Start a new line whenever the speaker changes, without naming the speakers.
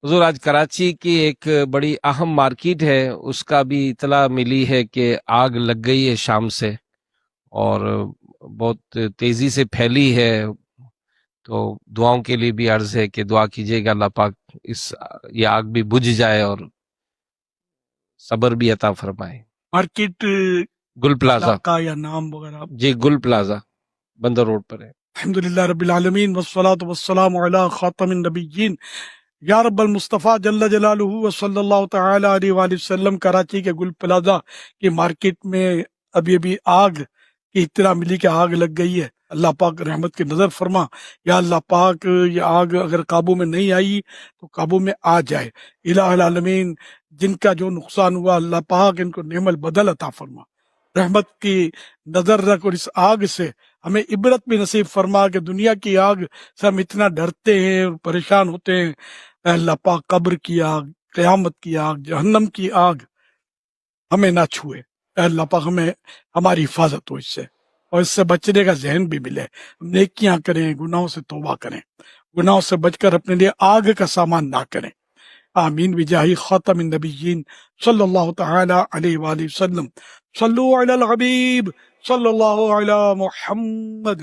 حضور آج کراچی کی ایک بڑی اہم مارکیٹ ہے، اس کا بھی اطلاع ملی ہے کہ آگ لگ گئی ہے شام سے، اور بہت تیزی سے پھیلی ہے۔ تو دعاؤں کے لیے بھی عرض ہے کہ دعا کیجیے گا اللہ پاک یہ آگ بھی بجھ جائے اور صبر بھی عطا فرمائے۔
مارکیٹ
گل پلازا،
علاقہ یا نام وغیرہ؟
جی گل پلازا بندر روڈ پر ہے۔
الحمدللہ رب العالمین والصلاة والسلام علی خاتم النبیین یا رب المصطفیٰ جل جلالہ وصلی اللہ تعالی علیہ وآلہ وسلم۔ کراچی کے گل پلازا کی مارکیٹ میں ابھی آگ کی اطلاع ملی کہ آگ لگ گئی ہے۔ اللہ پاک رحمت کی نظر فرما، یا اللہ پاک یہ آگ اگر قابو میں نہیں آئی تو قابو میں آ جائے۔ الہ العالمین جن کا جو نقصان ہوا اللہ پاک ان کو نعم البدل عطا فرما، رحمت کی نظر رکھ، اور اس آگ سے ہمیں عبرت بھی نصیب فرما کہ دنیا کی آگ سے ہم اتنا ڈرتے ہیں اور پریشان ہوتے ہیں۔ اے اللہ پاک قبر کی آگ، قیامت کی آگ، جہنم کی آگ ہمیں نہ چھوئے۔ اے اللہ پاک ہمیں ہماری حفاظت ہو اس سے، اور اس سے بچنے کا ذہن بھی ملے، ہم نیکیاں کریں، گناہوں سے توبہ کریں، گناہوں سے بچ کر اپنے لیے آگ کا سامان نہ کریں۔ آمین بجاہ خاتم النبیین صلی اللہ تعالی علیہ وآلہ وسلم۔ صلو علی الحبیب صلی اللہ علی محمد۔